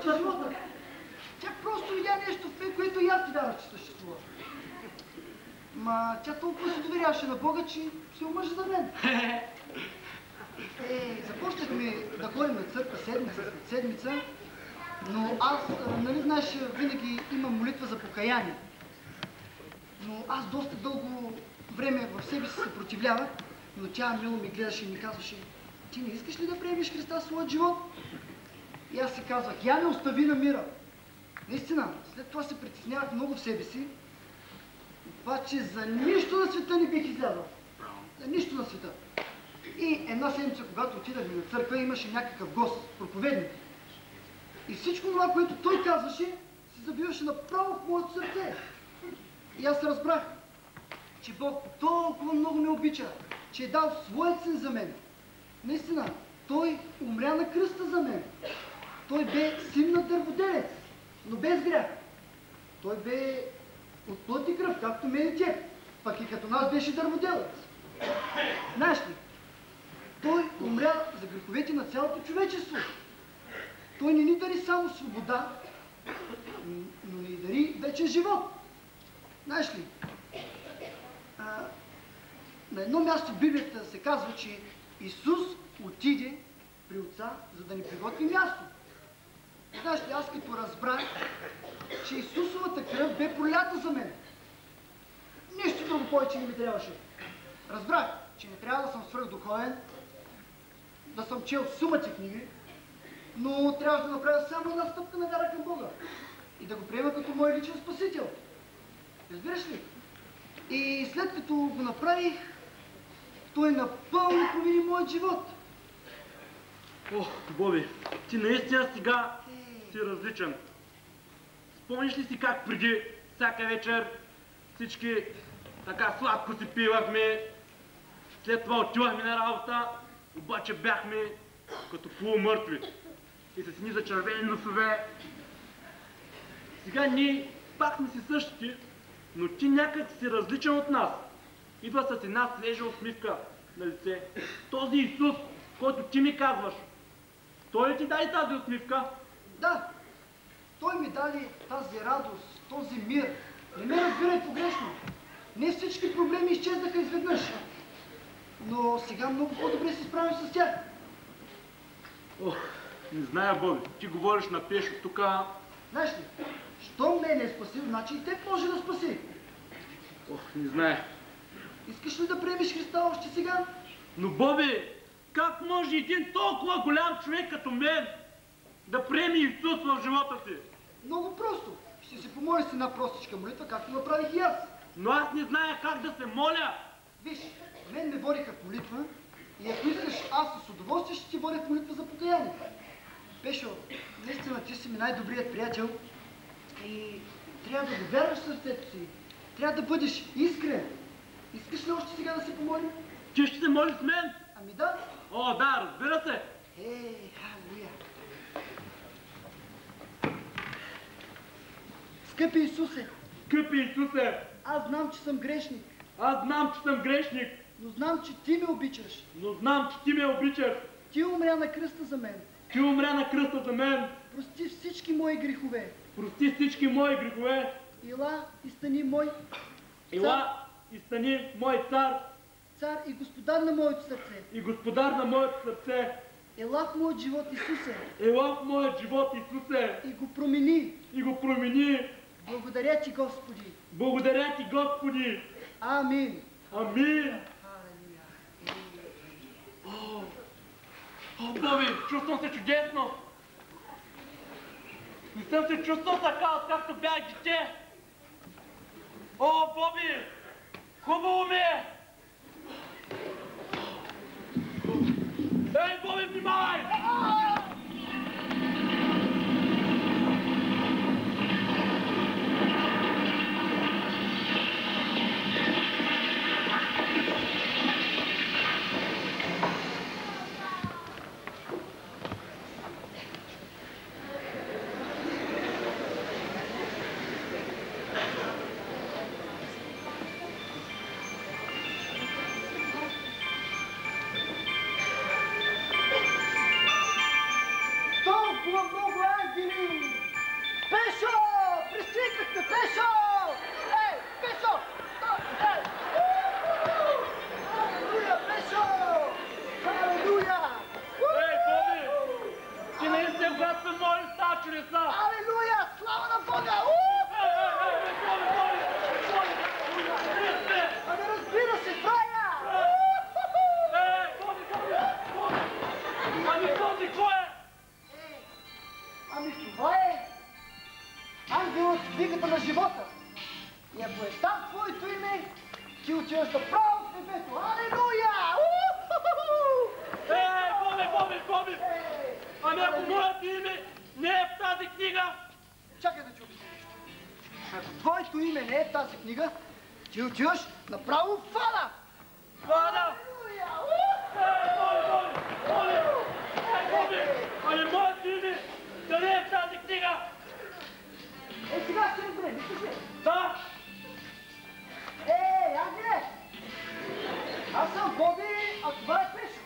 дава ти живота. Тя просто видя нещо в мен, което и аз ти дадах, че съществува. Ма тя толкова се доверяваше на Бога, че се омъжа за мен. Започнахме да ходим на църква седмица след седмица, но аз, нали знаеш, винаги имам молитва за покаяние. Но аз доста дълго време в себе си се съпротивлявах, но тя мило ми гледаше и ми казваше: ти не искаш ли да приемеш Христа в своят живот? И аз си казвах: я ме остави на мира. Наистина, след това се притеснявах много в себе си, обаче за нищо на света не бих излязъл. За нищо на света. И една седмица, когато отидахме на църква, имаше някакъв гост, проповедник. И всичко това, което той казваше, се забиваше направо в моето сърце. И аз разбрах, че Бог толкова много ме обича, че е дал своят син за мен. Наистина, той умря на кръста за мен. Той бе син на дърводелец, но без грях. Той бе от плът и кръв, както мен и теб, пък и като нас беше дърводелец. Знаеш ли, той умря за греховете на цялото човечество. Той не ни дари само свобода, но ни дари вечен живот. Знаеш ли, на едно място в Библията се казва, че Исус отиде при Отца, за да ни приготви място. Знаеш ли, аз като разбрах, че Исусовата кръв бе пролята за мен, нищо друго повече не ми трябваше. Разбрах, че не трябва да съм свръхдуховен, да съм чел сумати книги, но трябваше да направя само една стъпка на вяра към Бога и да го приема като мой личен спасител. Разбираш ли? И след като го направих, той напълно промени моят живот. Ох, Боби, ти наистина сега си различен. Спомниш ли си как преди всяка вечер всички така сладко си пивахме, след това отивахме на работа, обаче бяхме като полумъртви и с ни зачервени носове. Сега ние пак сме си същите, но ти някак си различен от нас. Идва с една свежа усмивка на лице. Този Исус, който ти ми казваш, той ли ти даде тази усмивка? Да, той ми даде тази радост, този мир. Не ме разбирай погрешно. Не всички проблеми изчезнаха изведнъж, но сега много по-добре се справям с тях. Ох, не зная, Боби, ти говориш на пешо тука. Знаеш ли, щом ме не спаси, значи и теб може да спаси. Ох, не зная. Искаш ли да приемеш Христа още сега? Но, Боби, как може един толкова голям човек като мен да приеме Исус в живота си? Много просто. Ще се помоля с една простичка молитва, както направих и аз. Но аз не зная как да се моля. Виж, мен ме водиха в молитва и ако искаш, аз с удоволствие ще ти водя в молитва за покаяние. Пешо, наистина ти си ми най-добрият приятел и трябва да го вярваш в сърцето си. Трябва да бъдеш искрен. Искаш ли още сега да се помолим? Ти ще се молиш с мен? Ами да. О, да, разбира се. Халелуя. Скъпи Исусе! Скъпи Исусе! Аз знам, че съм грешник. Аз знам, че съм грешник. Но знам, че ти ме обичаш. Но знам, че ти ме обичаш. Ти умря на кръста за мен. Ти умря на кръста за мен. Прости всички мои грехове. Прости всички мои грехове. Ела и стани мой Ела и стани мой цар. Цар и господар на моето сърце. И господар на моето сърце. Ела в моят живот, Исусе. Ела в моят живот, Исусе. И го промени. И го промени. Благодаря ти, Господи. Благодаря ти, Господи. Амин. Амин. О, Боби, чувствам се чудесно. Не съм се чувствал така, откакто бях дете. О, Боби, хубаво ми е. Ей, Боби, внимавай! слава на Бога! Ами разбира се, Фрая! Ами този кой е? Ами това е ангелът с книгата на живота. И ако е там твоето име, ти отиваш направо в небето. Алелуя! Боби! Ами ако моето име не е в тази книга? Чакай да ти обясня нещо. Ако твоето име не е в тази книга, ти отиваш направо в Ада! Ада! Боби! Ами моето име да не е в тази книга? Сега ще разберем, вижте се! Да! Ангеле! Аз съм Боби, а това е Пешо.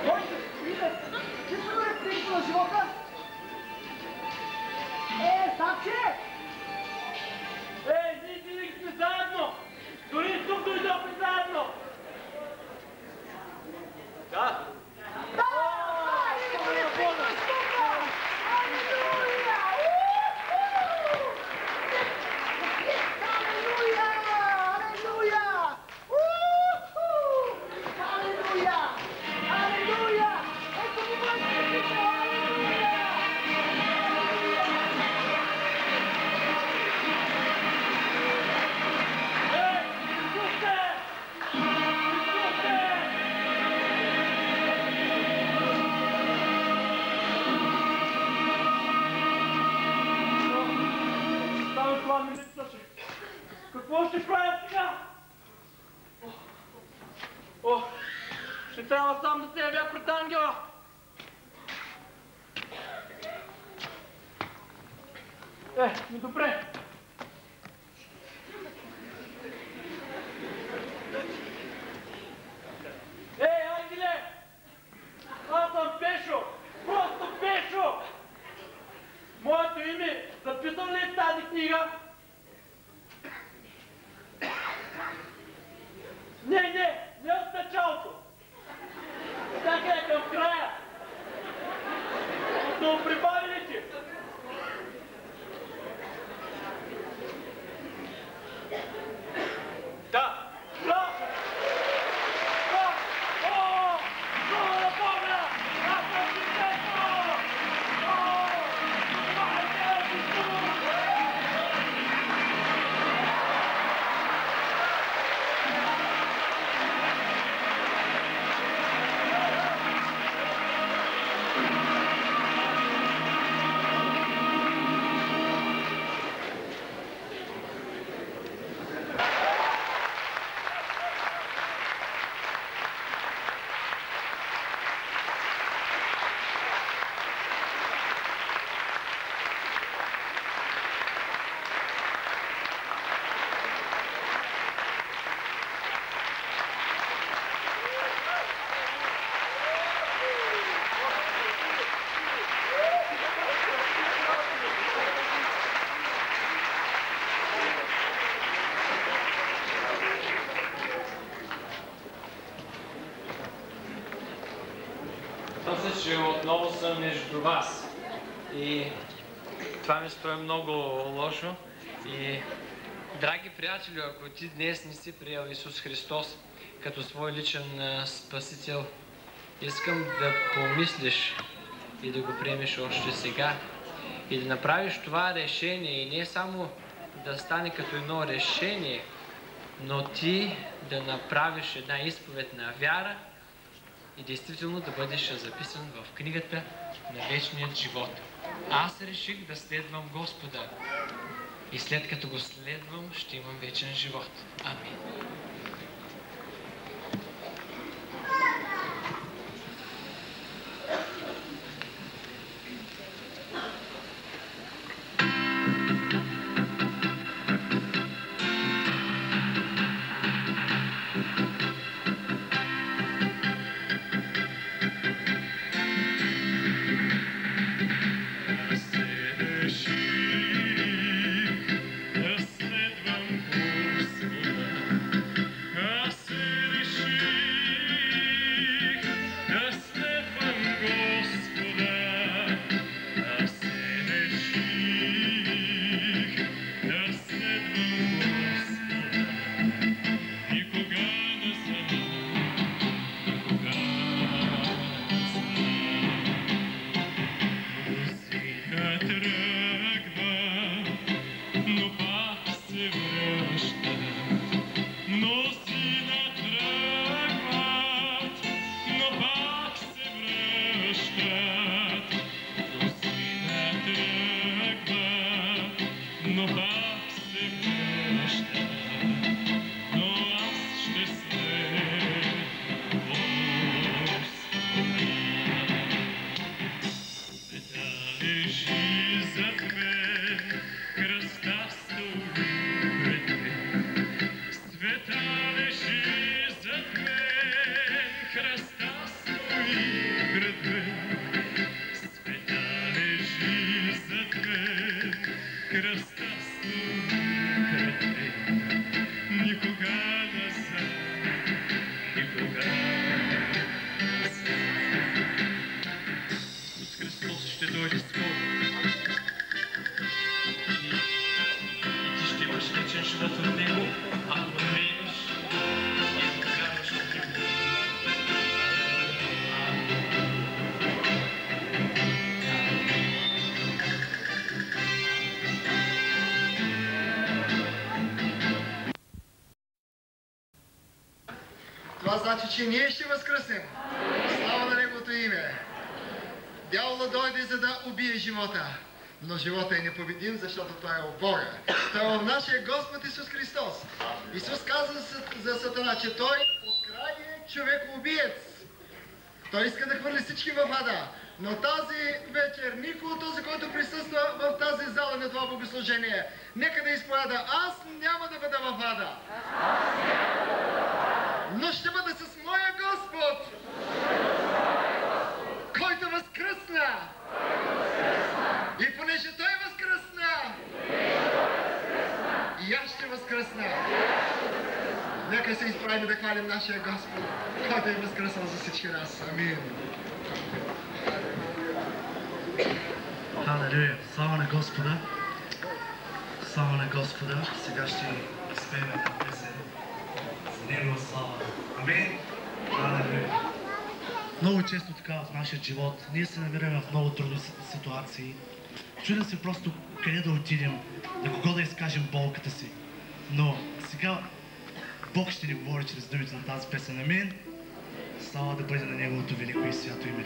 Който име чисто е книгата на живота. Савче! Ние винаги сме заедно! Дори тук дойдохме заедно! Да! Какво ще правя сега? Ще трябва сам да се явя пред ангела. Добре. Ангеле! Аз съм Пешо! Просто Пешо! Моето име записано ли е в тази книга? Не от началото. Всяка към края. Но прибави ли ти? Да. Мисля, че отново съм между вас и това ми струва много лошо. И, драги приятели, ако ти днес не си приел Исус Христос като свой личен спасител, искам да помислиш и да го приемеш още сега и да направиш това решение и не само да стане като едно решение, но ти да направиш една изповед на вяра и действително да бъдеш записан в книгата на вечният живот. Аз реших да следвам Господа и след като го следвам, ще имам вечен живот. Амин. Това значи, че ние ще възкръснем. Слава на Неговото име. Дяволът дойде, за да убие живота. Но живота е непобедим, защото той е в Бога. Той е в нашия Господ Исус Христос. Исус каза за Сатана, че той открай е човекоубиец. Той иска да хвърли всички в ада. Но тази вечер никой от този, който присъства в тази зала на това богослужение, нека да изповяда: аз няма да бъда в ада. Но ще бъда с моя Господ, който възкръсна. И понеже Той възкръсна, и аз ще възкръсна. Нека се изправим да хвалим нашия Господ, който е възкръснал за всички нас. Амин. Халелуя! Слава на Господа! Слава на Господа! Сега ще изпеем една песен за Негова слава. Амин! Халелуя! Много често така в нашия живот ние се намираме в много трудни ситуации. Чудим се просто къде да отидем, на кого да изкажем болката си. Но сега Бог ще ни говори чрез думите на тази песен. Амин! Слава да бъде на Неговото велико и свято име.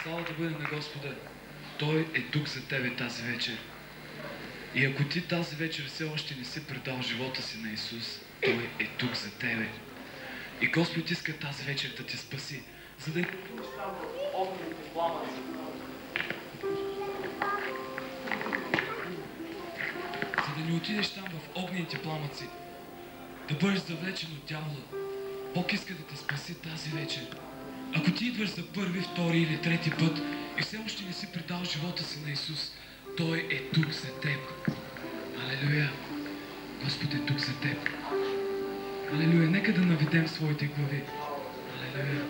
Слава да бъде на Господа. Той е тук за тебе тази вечер. И ако ти тази вечер все още не си предал живота си на Исус, Той е тук за тебе. И Господ иска тази вечер да те спаси, за да не отидеш там в огнените пламъци. За да не отидеш там в огнените пламъци, да бъдеш завлечен от дявола. Бог иска да те спаси тази вечер. Ако ти идваш за първи, втори или трети път и все още не си предал живота си на Исус, Той е тук за теб. Алелуя! Господ е тук за теб. Алелуя! Нека да наведем своите глави. Алелуя! Алелуя!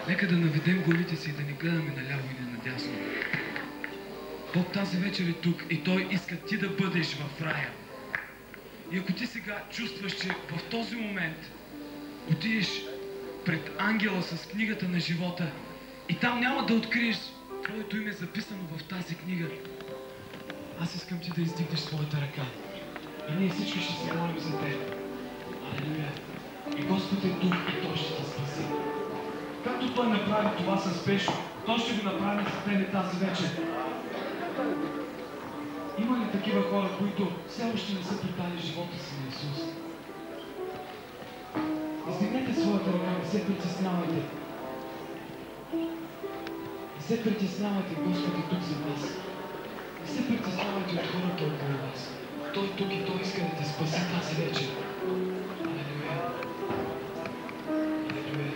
Нека да наведем главите си и да не гледаме наляво и не надясно. Бог тази вечер е тук и Той иска ти да бъдеш в рая. И ако ти сега чувстваш, че в този момент отидеш пред ангела с книгата на живота и там няма да откриеш твоето име записано в тази книга, аз искам ти да издигнеш своята ръка. И ние всички ще се молим за теб. Алелуя! И Господ е тук и Той ще те спаси. Както Той направи това с Пешо, Той ще го направи за тебе тази вечер. Има ли такива хора, които все още не са предали живота си на Исус? Издигнете своята ръка, не се притеснявайте. Не се притеснявайте, Господ е тук за вас. Не се притеснявайте от хората около вас. Той е тук и Той иска да те спаси тази вечер. Алелуя! Алелуя!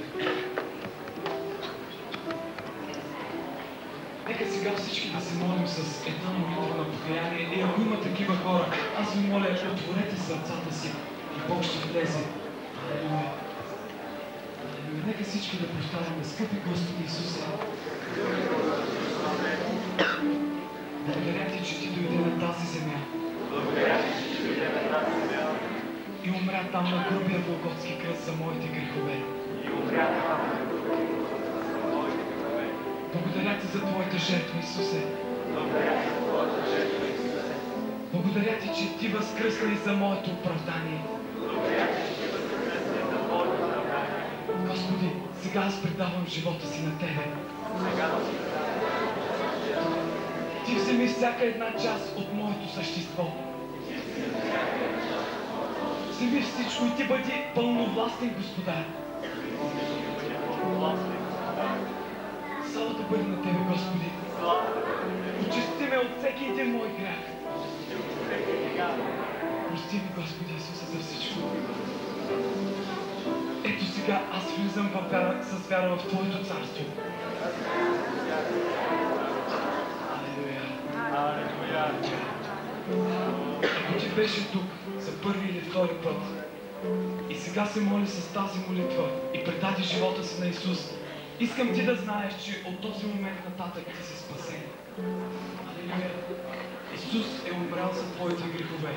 Нека сега всички да се молим с една молитва на покаяние. И ако има такива хора, аз ви моля, отворете сърцата си и Бог ще влезе. Алелуя! Алелуя! Нека всички да повтаряме, скъпи Господи Исусе. Благодаря ти, че ти дойде на тази земя. И умря там на грубия Голготски кръст за моите грехове. Благодаря ти за твоята жертва, Исусе. Благодаря ти, че ти възкръсна и за моето оправдание. Господи, сега аз предавам живота си на Тебе. Ти вземи всяка една част от моето същество. Вземи всичко и ти бъди пълновластен Господар. Слава да бъде на Тебе, Господи. Очисти ме от всеки един мой грях. Прости ми, Господи Исусе, за всичко. Ето сега аз влизам с вяра в Твоето царство. Алелуя! Ако ти беше тук за първи или втори път и сега се моли с тази молитва и предаде живота си на Исус, искам ти да знаеш, че от този момент нататък ти си спасен. Алелуя! Исус е умрял за твоите грехове.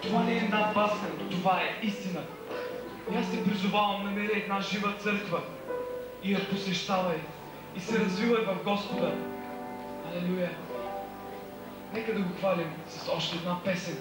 Това не е една басня, това е истина. И аз те призовавам, намери една жива църква и я посещавай и се развивай в Господа. Алелуя! Нека да го хвалим с още една песен.